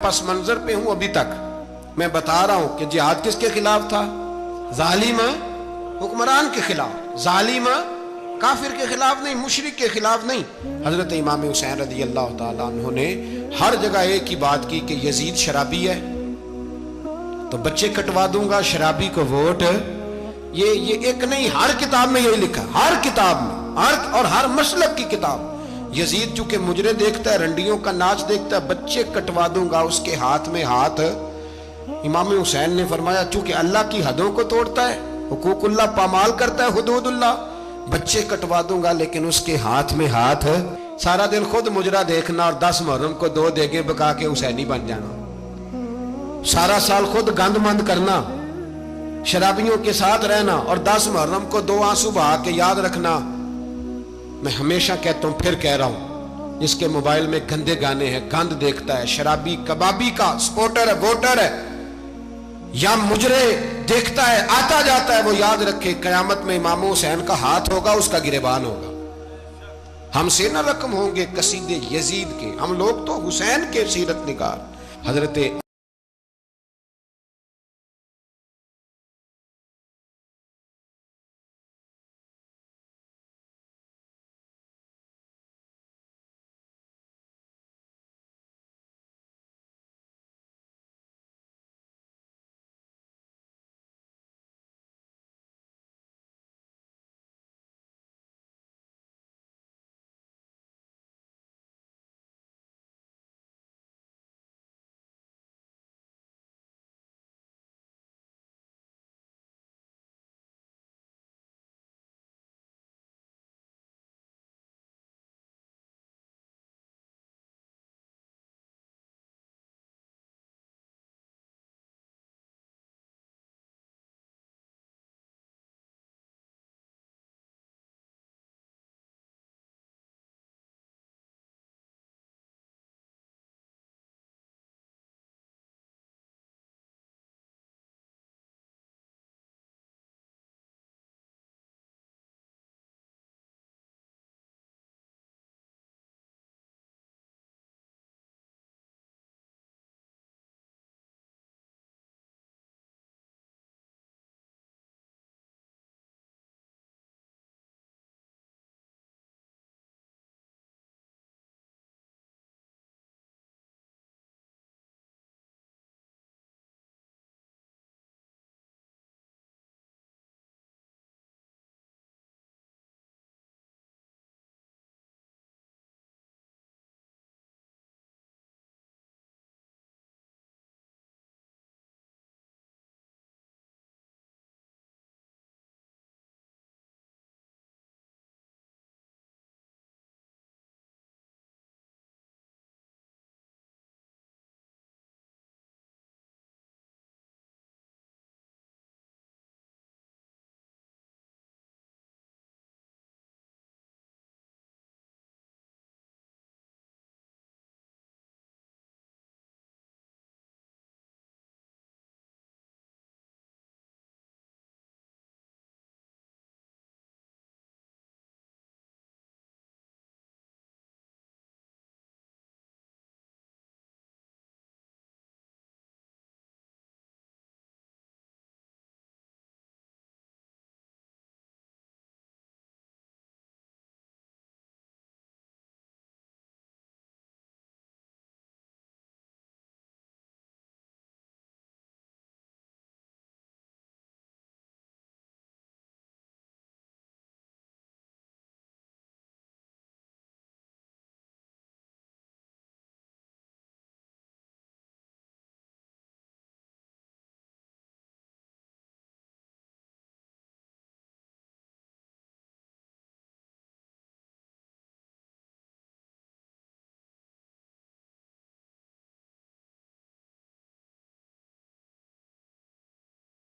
پس منظر پہ ہوں ابھی تک میں بتا رہا ہوں کہ جہاد کس کے خلاف تھا؟ ظالم حکمران کے خلاف، ظالم کافر کے خلاف نہیں، مشرک کے خلاف نہیں۔ حضرت امام حسین رضی اللہ تعالیٰ عنہ نے ہر جگہ ایک ہی بات کی کہ یزید شرابی ہے تو بچے کٹوا دوں گا، شرابی کو ووٹ۔ یہ ایک نہیں، ہر کتاب میں یہی لکھا، ہر کتاب میں، اور ہر مسلک کی کتاب۔ یزید چونکہ مجرے دیکھتا ہے، رنڈیوں کا ناچ دیکھتا ہے، بچے کٹوا دوں گا، اس کے ہاتھ میں ہاتھ۔ امام حسین نے فرمایا چونکہ اللہ کی حدوں کو توڑتا ہے، حقوق اللہ پامال کرتا ہے، حدود اللہ، بچے کٹوا دوں گا لیکن اس کے ہاتھ میں ہاتھ۔ سارا دن خود مجرا دیکھنا اور 10 محرم کو 2 دیگیں پکا کے حسینی بن جانا، سارا سال خود گند مند کرنا، شرابیوں کے ساتھ رہنا اور 10 محرم کو 2 آنسو بہا کے یاد رکھنا۔ میں ہمیشہ کہتا ہوں، پھر کہہ رہا ہوں، جس کے موبائل میں گندے گانے ہیں، گند دیکھتا ہے، شرابی کبابی کا سپورٹر ہے، ووٹر ہے، یا مجرے دیکھتا ہے، آتا جاتا ہے، وہ یاد رکھے قیامت میں امام حسین کا ہاتھ ہوگا، اس کا گریبان ہوگا۔ ہم سے نہ رقم ہوں گے قصیدے یزید کے، ہم لوگ تو حسین کے سیرت نگار۔ حضرت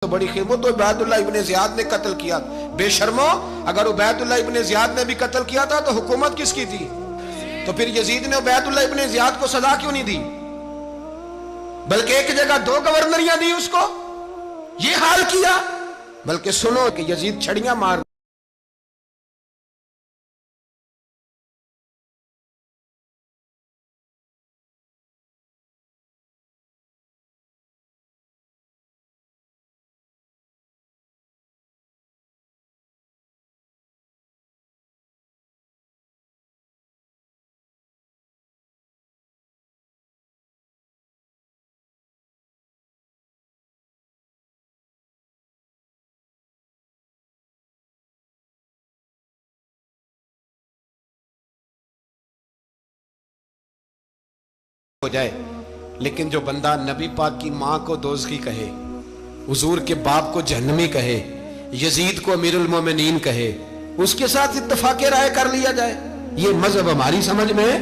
تو بڑی خدمت، تو عبید اللہ ابن زیاد نے قتل کیا، بے شرمو، اگر عبید اللہ ابن زیاد نے بھی قتل کیا تھا تو حکومت کس کی تھی؟ تو پھر یزید نے عبید اللہ ابن زیاد کو سزا کیوں نہیں دی، بلکہ ایک جگہ 2 گورنریاں دی اس کو، یہ حال کیا؟ بلکہ سنو کہ یزید چھڑیاں مار ہو جائے، لیکن جو بندہ نبی پاک کی ماں کو دوزخی کہے، حضور کے باپ کو جہنمی کہے، یزید کو امیر المومنین کہے، اس کے ساتھ اتفاق رائے کر لیا جائے، یہ مذہب ہماری سمجھ میں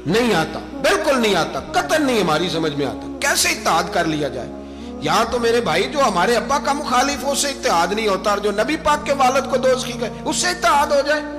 نہیں آتا، بالکل نہیں آتا، قطعاً نہیں ہماری سمجھ میں آتا۔ کیسے اتحاد کر لیا جائے؟ یہاں تو میرے بھائی جو ہمارے ابا کا مخالف ہو، اس سے اتحاد نہیں ہوتا، اور جو نبی پاک کے والد کو دوزخی کہے اس سے اتحاد ہو جائے۔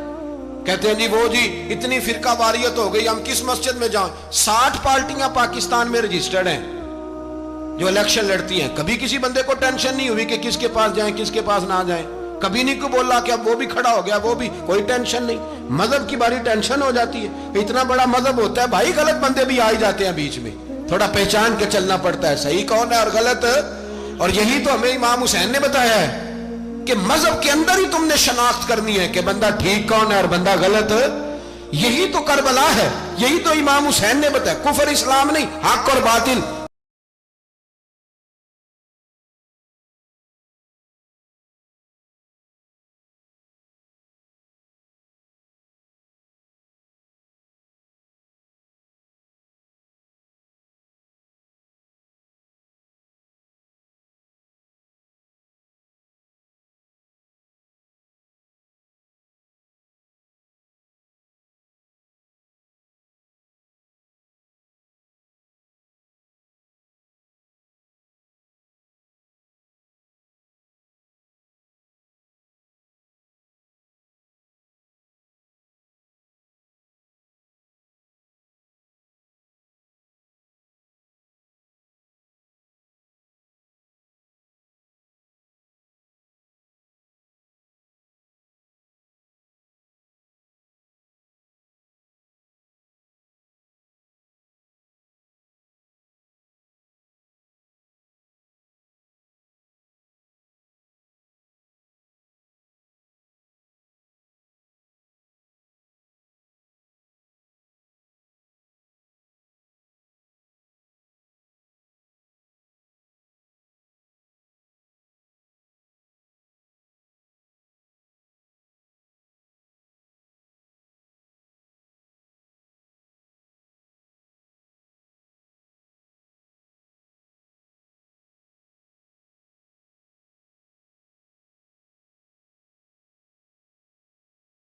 کہتے ہیں جی وہ جی اتنی فرقہ واریت ہو گئی، ہم کس مسجد میں جائیں؟ 60 پارٹیاں پاکستان میں رجسٹرڈ ہیں جو الیکشن لڑتی ہیں، کبھی کسی بندے کو ٹینشن نہیں ہوئی کہ کس کے پاس جائیں کس کے پاس نہ جائیں، کبھی نہیں کو بولا کہ اب وہ بھی کھڑا ہو گیا، وہ بھی، کوئی ٹینشن نہیں۔ مذہب کی باری ٹینشن ہو جاتی ہے، اتنا بڑا مذہب ہوتا ہے بھائی، غلط بندے بھی آ ہی جاتے ہیں بیچ میں، تھوڑا پہچان کے چلنا پڑتا ہے صحیح کون ہے اور غلط۔ اور یہی تو ہمیں امام حسین نے بتایا ہے کہ مذہب کے اندر ہی تم نے شناخت کرنی ہے کہ بندہ ٹھیک کون ہے اور بندہ غلط۔ یہی تو کربلا ہے، یہی تو امام حسین نے بتایا، کفر اسلام نہیں، حق اور باطل۔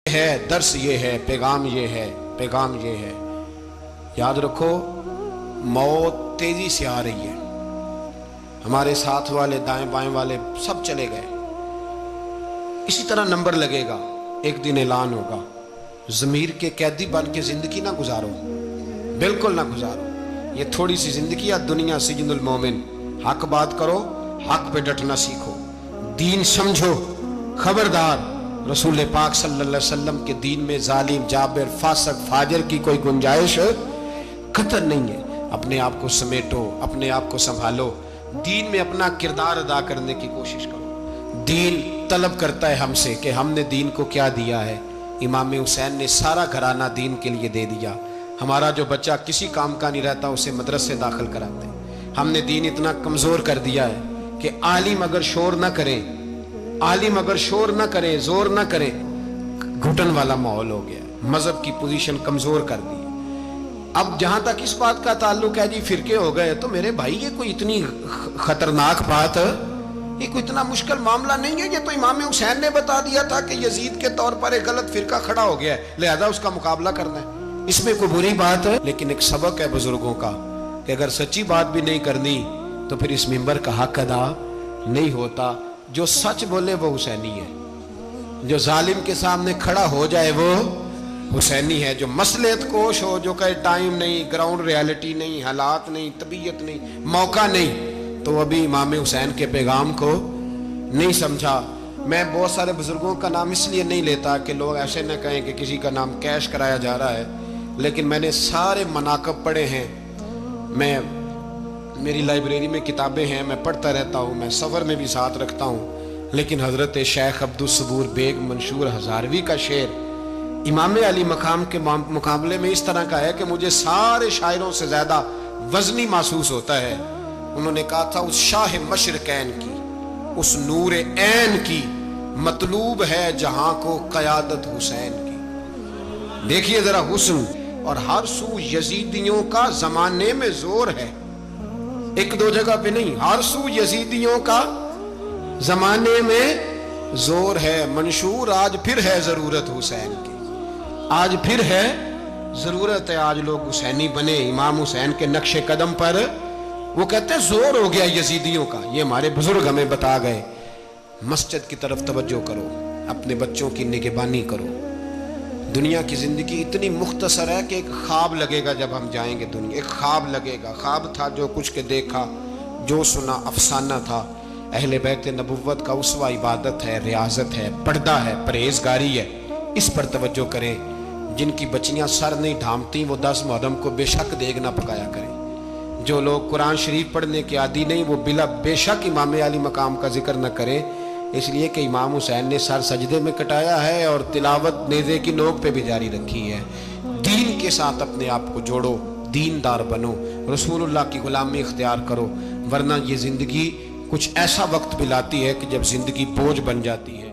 ہے درس یہ ہے، پیغام یہ ہے، پیغام یہ ہے، یاد رکھو موت تیزی سے آ رہی ہے، ہمارے ساتھ والے دائیں بائیں والے سب چلے گئے، اسی طرح نمبر لگے گا، ایک دن اعلان ہوگا۔ ضمیر کے قیدی بن کے زندگی نہ گزارو، بالکل نہ گزارو، یہ تھوڑی سی زندگی ہے دنیا سجن المومن۔ حق بات کرو، حق پہ ڈٹنا سیکھو، دین سمجھو، خبردار رسول پاک صلی اللہ علیہ وسلم کے دین میں ظالم، جابر، فاسق، فاجر کی کوئی گنجائش قطعاً نہیں ہے۔ اپنے آپ کو سمیٹو، اپنے آپ کو سنبھالو، دین میں اپنا کردار ادا کرنے کی کوشش کرو۔ دین طلب کرتا ہے ہم سے کہ ہم نے دین کو کیا دیا ہے۔ امام حسین نے سارا گھرانہ دین کے لیے دے دیا۔ ہمارا جو بچہ کسی کام کا نہیں رہتا اسے مدرسے داخل کراتے ہیں۔ ہم نے دین اتنا کمزور کر دیا ہے کہ عالم اگر شور نہ کریں، عالم اگر شور نہ کرے، زور نہ کرے، گھٹن والا ماحول ہو گیا، مذہب کی پوزیشن کمزور کر دی۔ اب جہاں تک اس بات کا تعلق ہے جی فرقے ہو گئے، تو میرے بھائی یہ کوئی اتنی خطرناک بات، یہ کوئی اتنا مشکل معاملہ نہیں ہے۔ یہ تو امام حسین نے بتا دیا تھا کہ یزید کے طور پر ایک غلط فرقہ کھڑا ہو گیا ہے، لہذا اس کا مقابلہ کرنا ہے، اس میں کوئی بری بات ہے؟ لیکن ایک سبق ہے بزرگوں کا کہ اگر سچی بات بھی نہیں کرنی تو پھر اس منبر کا حق ادا نہیں ہوتا۔ جو سچ بولے وہ حسینی ہے، جو ظالم کے سامنے کھڑا ہو جائے وہ حسینی ہے، جو مصلحت کوش ہو، جو کہے ٹائم نہیں، گراؤنڈ ریالٹی نہیں، حالات نہیں، طبیعت نہیں، موقع نہیں، تو ابھی امام حسین کے پیغام کو نہیں سمجھا۔ میں بہت سارے بزرگوں کا نام اس لیے نہیں لیتا کہ لوگ ایسے نہ کہیں کہ کسی کا نام کیش کرایا جا رہا ہے، لیکن میں نے سارے مناقب پڑھے ہیں، میری لائبریری میں کتابیں ہیں، میں پڑھتا رہتا ہوں، میں سفر میں بھی ساتھ رکھتا ہوں، لیکن حضرت شیخ عبدالصبور بیگ منشور ہزاروی کا شعر امام علی مقام کے مقابلے میں اس طرح کا ہے کہ مجھے سارے شاعروں سے زیادہ وزنی محسوس ہوتا ہے۔ انہوں نے کہا تھا اس شاہ مشرقین کی، اس نور عین کی مطلوب ہے جہاں کو قیادت حسین کی۔ دیکھیے ذرا حسن اور ہر سو یزیدیوں کا زمانے میں زور ہے. ایک دو جگہ پہ نہیں، ہر سو یزیدیوں کا زمانے میں زور ہے. منشور آج پھر ہے ضرورت حسین کی، آج پھر ہے ضرورت ہے. آج لوگ حسینی بنے، امام حسین کے نقش قدم پر. وہ کہتے ہیں زور ہو گیا یزیدیوں کا. یہ ہمارے بزرگ ہمیں بتا گئے. مسجد کی طرف توجہ کرو، اپنے بچوں کی نگہبانی کرو. دنیا کی زندگی اتنی مختصر ہے کہ ایک خواب لگے گا جب ہم جائیں گے دنیا. ایک خواب لگے گا، خواب تھا جو کچھ کے دیکھا، جو سنا افسانہ تھا. اہل بیت نبوت کا اسوہ عبادت ہے، ریاضت ہے، پردہ ہے، پرہیزگاری ہے. اس پر توجہ کریں. جن کی بچیاں سر نہیں ڈھانپتی وہ 10 محرم کو بے شک دیگ نہ پکایا کریں. جو لوگ قرآن شریف پڑھنے کے عادی نہیں وہ بے شک امام علی مقام کا ذکر نہ کریں، اس لیے کہ امام حسین نے سر سجدے میں کٹایا ہے اور تلاوت نیزے کی نوک پہ بھی جاری رکھی ہے. دین کے ساتھ اپنے آپ کو جوڑو، دیندار بنو، رسول اللہ کی غلامی اختیار کرو، ورنہ یہ زندگی کچھ ایسا وقت بھی لاتی ہے کہ جب زندگی بوجھ بن جاتی ہے.